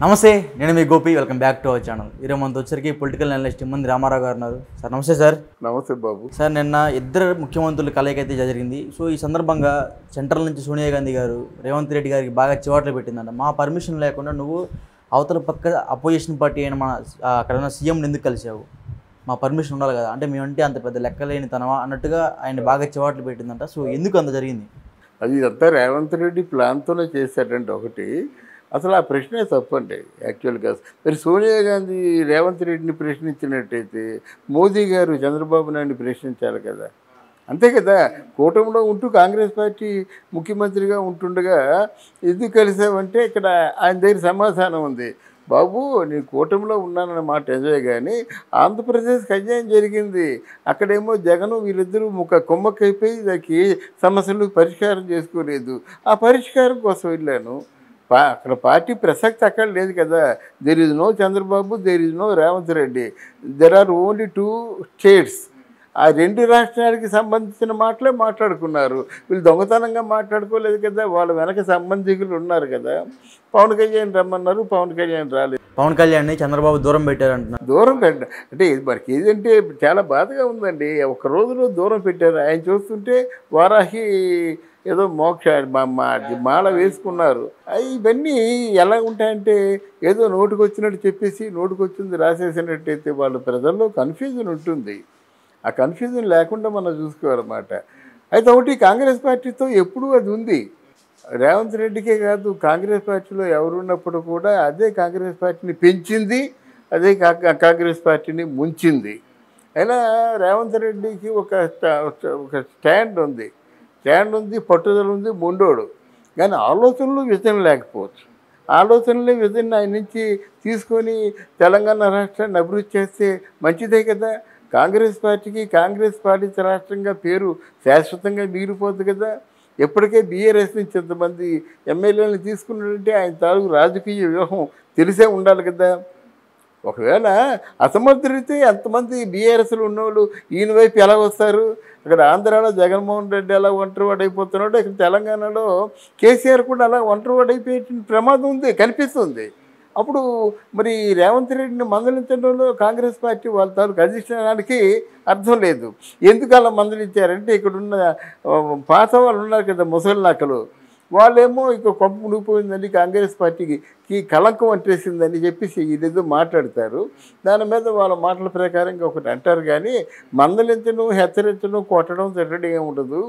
నమస్తే, నేను మీ Gopi. Welcome back to our channel. ఈరోజు మనతో వచ్చరికి పొలిటికల్ అనలిస్ట్ ఇమ్మంది రామారావు గారు ఉన్నారు. సార్ నమస్తే. సార్ నమస్తే బాబు. సార్ నిన్న ఇద్దరు ముఖ్యమంత్రులు కలయిక అయితే జరిగింది. సో ఈ సందర్భంగా సెంట్రల్ నుంచి సోనియా గాంధీ గారు రేవంత్ రెడ్డి గారికి బాగా చివాట్లు పెట్టిందంట. మా పర్మిషన్ లేకుండా నువ్వు అవతల పక్క అపోజిషన్ పార్టీ అయిన మన అక్కడ ఉన్న సీఎంని ఎందుకు కలిసావు, మా పర్మిషన్ ఉండాలి కదా అంటే మేమంటే అంత పెద్ద లెక్కలేని తనవా అన్నట్టుగా ఆయన బాగా చివాట్లు పెట్టిందంట. సో ఎందుకు అంత జరిగింది? అది అంతా రేవంత్ రెడ్డి ప్లాన్తోనే చేశాడంటే ఒకటి అసలు ఆ ప్రశ్నే తప్పండి యాక్చువల్గా. మరి సోనియా గాంధీ రేవంత్ రెడ్డిని ప్రశ్నించినట్టయితే మోదీ గారు చంద్రబాబు నాయుడిని ప్రశ్నించాలి కదా. అంతే కదా, కూటమిలో ఉంటూ కాంగ్రెస్ పార్టీ ముఖ్యమంత్రిగా ఉంటుండగా ఎందుకు కలిసామంటే ఇక్కడ ఆయన దగ్గర సమాధానం ఉంది. బాబు నేను కూటమిలో ఉన్నానన్న మాట నిజమే, కానీ ఆంధ్రప్రదేశ్కి అన్యాయం జరిగింది. అక్కడేమో జగను వీళ్ళిద్దరూ కొమ్మక్కైపోయి దానికి సమస్యలు పరిష్కారం చేసుకోలేదు. ఆ పరిష్కారం కోసం వెళ్ళాను. అక్కడ పార్టీ ప్రసక్తి అక్కడ లేదు కదా. There is no Chandrababu, there is no Revanth Reddy, there are only 2 states. ఆ 2 రాష్ట్రాలకి సంబంధించిన మాటలే మాట్లాడుకున్నారు. వీళ్ళు దొంగతనంగా మాట్లాడుకోలేదు కదా. వాళ్ళ వెనక సంబంధికులు ఉన్నారు కదా. పవన్ కళ్యాణ్ రమ్మన్నారు, పవన్ కళ్యాణ్ రాలేదు. పవన్ కళ్యాణ్ని చంద్రబాబు దూరం పెట్టారంటున్నారు. దూరం అంటే మనకి ఏదంటే చాలా బాధగా ఉందండి. ఒక రోజులో దూరం పెట్టారు. ఆయన చూస్తుంటే వారాహి ఏదో మోక్ష మాల వేసుకున్నారు. ఇవన్నీ ఎలా ఉంటాయంటే ఏదో నోటికి వచ్చినట్టు చెప్పేసి నోటికి వచ్చింది రాసేసినట్టయితే వాళ్ళ ప్రజల్లో కన్ఫ్యూజన్ ఉంటుంది. ఆ కన్ఫ్యూజన్ లేకుండా మనం చూసుకోవాలన్నమాట. అయితే ఒకటి కాంగ్రెస్ పార్టీతో ఎప్పుడూ అది ఉంది. రేవంత్ రెడ్డికే కాదు, కాంగ్రెస్ పార్టీలో ఎవరున్నప్పుడు కూడా అదే కాంగ్రెస్ పార్టీని పెంచింది, అదే కాంగ్రెస్ పార్టీని ముంచింది. అయినా రేవంత్ రెడ్డికి ఒక స్టాండ్ ఉంది, పట్టుదల ఉంది, మొండోడు. కానీ ఆలోచనలు విజన్ లేకపోవచ్చు. ఆలోచనలే విజన్ ఆయన నుంచి తీసుకొని తెలంగాణ రాష్ట్రాన్ని అభివృద్ధి చేస్తే మంచిదే కదా. కాంగ్రెస్ పార్టీకి కాంగ్రెస్ పాలిత రాష్ట్రంగా పేరు శాశ్వతంగా మిగిలిపోద్ది కదా. ఎప్పటికే బీఆర్ఎస్ నుంచి ఎంతమంది ఎమ్మెల్యేలను తీసుకున్నాడంటే ఆయన తాలూకు రాజకీయ వ్యూహం తెలిసే ఉండాలి కదా. ఒకవేళ అసమర్థులైతే ఎంతమంది బీఆర్ఎస్లు ఉన్నవాళ్ళు ఈయన వైపు ఎలా వస్తారు? అక్కడ ఆంధ్రాలో జగన్మోహన్ రెడ్డి ఎలా ఒంటరివాడు అయిపోతున్నాడో ఇక్కడ తెలంగాణలో కేసీఆర్ కూడా అలా ఒంటరివాడు అయిపోయే ప్రమాదం ఉంది, కనిపిస్తుంది. అప్పుడు మరి రేవంత్ రెడ్డిని మందలించడంలో కాంగ్రెస్ పార్టీ వాళ్ళ తాలూకు అధిష్టానానికి అర్థం లేదు. ఎందుకు అలా మందలించారంటే ఇక్కడున్న పాత వాళ్ళు ఉన్నారు కదా, ముసలి నాకలు, వాళ్ళేమో ఇక కొంప మునిగిపోయిందని కాంగ్రెస్ పార్టీకి కళంకం అంటేసిందని చెప్పేసి ఇదేదో మాట్లాడతారు. దాని మీద వాళ్ళ మాటల ప్రకారంగా ఒకటి అంటారు. కానీ మందలించడం, హెచ్చరించడం, కొట్టడం, తిట్టడం ఏముండదు.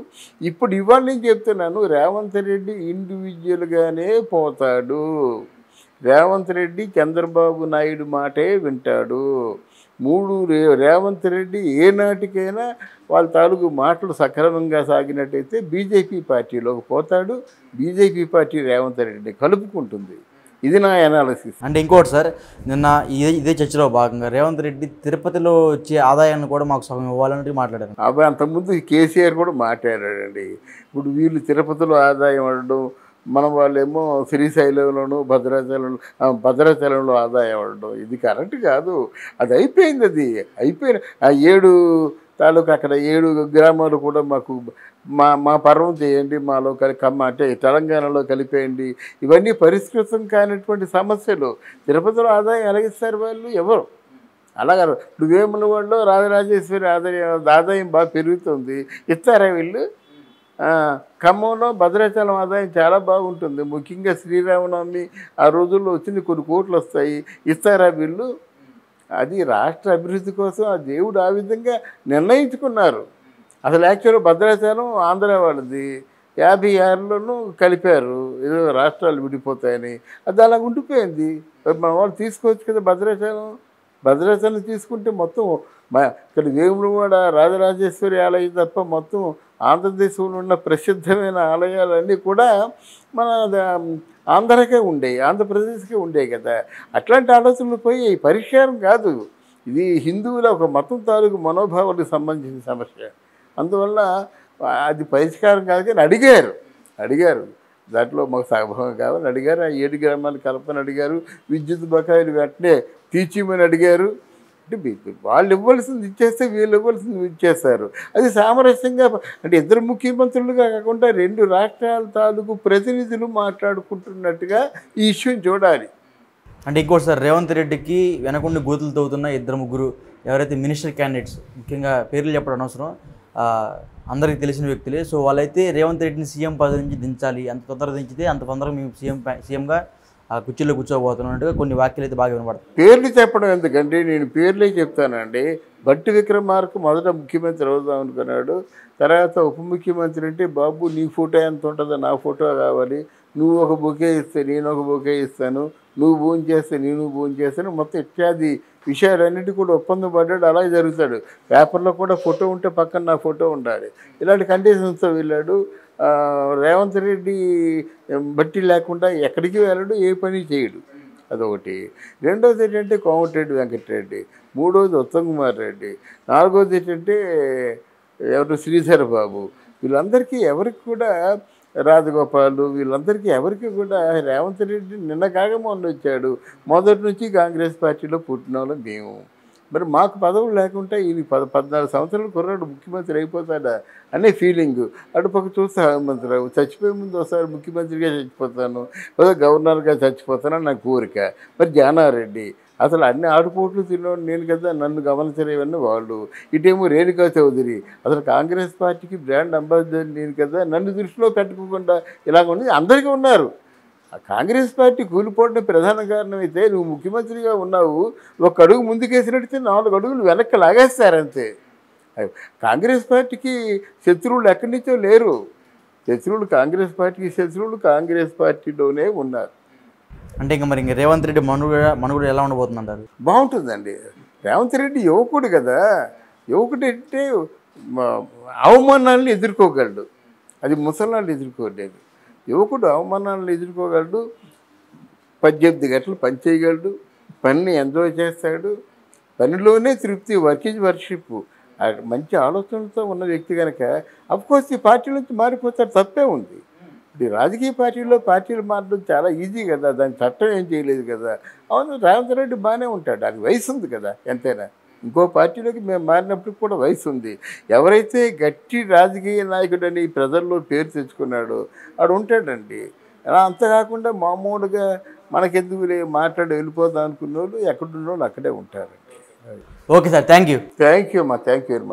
ఇప్పుడు ఇవాళ నేను చెప్తున్నాను, రేవంత్ రెడ్డి ఇండివిజువల్గానే పోతాడు. రేవంత్ రెడ్డి చంద్రబాబు నాయుడు మాటే వింటాడు. రేవంత్ రెడ్డి ఏనాటికైనా వాళ్ళ తాలూకు మాటలు సక్రమంగా సాగినట్టయితే బీజేపీ పార్టీలోకి పోతాడు. బీజేపీ పార్టీ రేవంత్ రెడ్డిని కలుపుకుంటుంది. ఇది నా అనాలిసిస్. అంటే ఇంకోటి సార్, నిన్న ఇదే చర్చలో భాగంగా రేవంత్ రెడ్డి తిరుపతిలో వచ్చే ఆదాయాన్ని కూడా మాకు సగం ఇవ్వాలంటే మాట్లాడారు. అవి అంతకుముందు కేసీఆర్ కూడా మాట్లాడాడండి. ఇప్పుడు వీళ్ళు తిరుపతిలో ఆదాయం అడడం, మన వాళ్ళేమో శ్రీశైలంలోనూ భద్రాచలంలో ఆదాయం అవ్వడం, ఇది కరెక్ట్ కాదు. అది అయిపోయింది. అది అయిపోయిన ఆ 7 తాలూకు అక్కడ 7 గ్రామాలు కూడా మాకు మా పర్వం చేయండి, మాలో అంటే తెలంగాణలో కలిపేయండి. ఇవన్నీ పరిష్కృతం కానిటువంటి సమస్యలు. తిరుపతిలో ఆదాయం ఎలాగిస్తారు వాళ్ళు? ఎవరు అలాగా? ఇప్పుడు వేములవాడలో రాజరాజేశ్వరి ఆదాయం బాగా పెరుగుతుంది, ఇస్తారా వీళ్ళు? ఖమ్మంలో భద్రాచలం ఆదాయం చాలా బాగుంటుంది. ముఖ్యంగా శ్రీరామనవమి ఆ రోజుల్లో వచ్చింది, కొన్ని కోట్లు వస్తాయి, ఇస్తారా వీళ్ళు? అది రాష్ట్ర అభివృద్ధి కోసం ఆ దేవుడు ఆ విధంగా నిర్ణయించుకున్నారు. అసలు యాక్చువల్గా భద్రాచలం ఆంధ్ర వాళ్ళది 56లోనూ కలిపారు, ఏదో రాష్ట్రాలు విడిపోతాయని. అది అలా ఉండిపోయింది. మన వాళ్ళు తీసుకోవచ్చు కదా భద్రాచలం తీసుకుంటే మొత్తం ఇక్కడ వేములవాడ రాజరాజేశ్వరి ఆలయం తప్ప మొత్తం ఆంధ్రదేశంలో ఉన్న ప్రసిద్ధమైన ఆలయాలన్నీ కూడా మన ఆంధ్రకే ఉండేవి, ఆంధ్రప్రదేశ్కే ఉండేవి కదా. అట్లాంటి ఆలోచనలు పోయి పరిష్కారం కాదు. ఇది హిందువుల ఒక మతం తాలూకు మనోభావాలకు సంబంధించిన సమస్య. అందువల్ల అది పరిష్కారం కాదు. కానీ అడిగారు దాంట్లో మాకు సగభాగం కావాలని అడిగారు. ఆ 7 గ్రామాలు కలపని అడిగారు. విద్యుత్ బకాయిలు వెంటనే తీర్చిమని అడిగారు. అంటే వాళ్ళు ఇవ్వాల్సింది ఇచ్చేస్తే వీళ్ళు ఇవ్వాల్సింది ఇచ్చేస్తారు. అది సామరస్యంగా, అంటే ఇద్దరు ముఖ్యమంత్రులుగా కాకుండా 2 రాష్ట్రాల తాలూకు ప్రతినిధులు మాట్లాడుకుంటున్నట్టుగా ఈ ఇష్యూని చూడాలి. అంటే ఇంకోటి సార్, రేవంత్ రెడ్డికి వెనకుండి గోతులు తవ్వుతున్న ఇద్దరు ముగ్గురు ఎవరైతే మినిస్టర్ క్యాండిడేట్స్, ముఖ్యంగా పేర్లు చెప్పడం అనవసరం, అందరికీ తెలిసిన వ్యక్తులే. సో వాళ్ళైతే రేవంత్ రెడ్డిని సీఎం పదవి నుంచి దించాలి, అంత తొందరగా దించితే అంత తొందరగా మేము సీఎంగా కుర్చీలో కూర్చోబోతున్నట్టుగా కొన్ని వాక్యాలు అయితే బాగా వినపడతాయి. పేర్లు చెప్పడం ఎందుకంటే నేను పేర్లే చెప్తానండి. బట్టి విక్రమార్క మొదట ముఖ్యమంత్రి అవుదాం అనుకున్నాడు. తర్వాత ఉప ముఖ్యమంత్రి అంటే బాబు నీ ఫోటో ఎంత ఉంటుందో నా ఫోటో కావాలి, నువ్వు ఒక బొకే ఇస్తే నేను ఒక బొకే ఇస్తాను, నువ్వు భోజనం చేస్తే నేను భోజనం చేస్తాను, మొత్తం ఇత్యాది విషయాలన్నిటి కూడా ఒప్పందం పడ్డాడు. అలాగే జరుగుతాడు. పేపర్లో కూడా ఫోటో ఉంటే పక్కన నా ఫోటో ఉండాలి. ఇలాంటి కండిషన్స్తో వెళ్ళాడు. రేవంత్ రెడ్డి బట్టి లేకుండా ఎక్కడికి వెళ్ళడు, ఏ పని చేయడు. అదొకటి. రెండోది ఏంటంటే కోమటిరెడ్డి వెంకటరెడ్డి, మూడోది ఉత్తమ్ కుమార్ రెడ్డి, నాలుగోది ఏంటంటే ఎవరు శ్రీధర్ బాబు. వీళ్ళందరికీ ఎవరికి కూడా రాజగోపాలు, వీళ్ళందరికీ ఎవరికి కూడా రేవంత్ రెడ్డి నిన్న కాక మొన్న వచ్చాడు. మొదటి నుంచి కాంగ్రెస్ పార్టీలో పుట్టిన వాళ్ళం మేము. మరి మాకు పదవులు లేకుండా ఇది 14 సంవత్సరాలు కుర్రాడు ముఖ్యమంత్రి అయిపోతాడా అనే ఫీలింగు. అటుపక్క చూస్తే హనుమంతరావు చచ్చిపోయే ముందు ఒకసారి ముఖ్యమంత్రిగా చచ్చిపోతాను, గవర్నర్గా చచ్చిపోతానని నా కోరిక. మరి జానారెడ్డి అసలు అన్ని ఆటుపోట్లు తిన్నాడు నేను కదా, నన్ను గమనించలేవన్నీ వాళ్ళు. ఇటేమో రేణుకా చౌదరి అసలు కాంగ్రెస్ పార్టీకి బ్రాండ్ అంబాసిడర్ నేను కదా, నన్ను దృష్టిలో పెట్టుకోకుండా ఇలాగ ఉంది. అందరికీ ఉన్నారు. కాంగ్రెస్ పార్టీ కూలిపోవడం ప్రధాన కారణం అయితే నువ్వు ముఖ్యమంత్రిగా ఉన్నావు, ఒక అడుగు ముందుకేసినట్టు 4 అడుగులు వెనక్కి లాగేస్తారంతే. కాంగ్రెస్ పార్టీకి శత్రువులు ఎక్కడి నుంచో లేరు. శత్రువులు కాంగ్రెస్ పార్టీకి శత్రువులు కాంగ్రెస్ పార్టీలోనే ఉన్నారు. అంటే మరి రేవంత్ రెడ్డి మనుగడ ఎలా ఉండబోతుంది అంటారు? బాగుంటుందండి. రేవంత్ రెడ్డి యువకుడు కదా. యువకుడు అంటే అవమానాలను ఎదుర్కోగలడు, అది ముసలాళ్ళు ఎదుర్కోలేదు. యువకుడు అవమానాలను ఎదుర్కోగలడు, 18 గంటలు పని చేయగలడు, పనిని ఎంజాయ్ చేస్తాడు, పనిలోనే తృప్తి, వర్క్ ఈజ్ వర్షిప్. మంచి ఆలోచనలతో ఉన్న వ్యక్తి కనుక అఫ్కోర్స్ ఈ పార్టీ నుంచి మారిపోతాడు, తప్పే ఉంది. ఇప్పుడు రాజకీయ పార్టీలు మారడం చాలా ఈజీ కదా, దాని చట్టం ఏం చేయలేదు కదా. అవును, రేవంత్ రెడ్డి బాగానే ఉంటాడు, అది వయసు ఉంది కదా ఎంతైనా. ఇంకో పార్టీలోకి మేము మారినప్పుడు కూడా వయసు ఉంది. ఎవరైతే గట్టి రాజకీయ నాయకుడని ప్రజల్లో పేరు తెచ్చుకున్నాడో వాడు ఉంటాడండి. అలా అంత కాకుండా మామూలుగా మనకెందుకు మాట్లాడి వెళ్ళిపోదాం అనుకున్న వాళ్ళు ఎక్కడున్న వాళ్ళు అక్కడే ఉంటారండి. Okay sir, thank you. Thank you అమ్మా, థ్యాంక్ యూ వెరీ మచ్.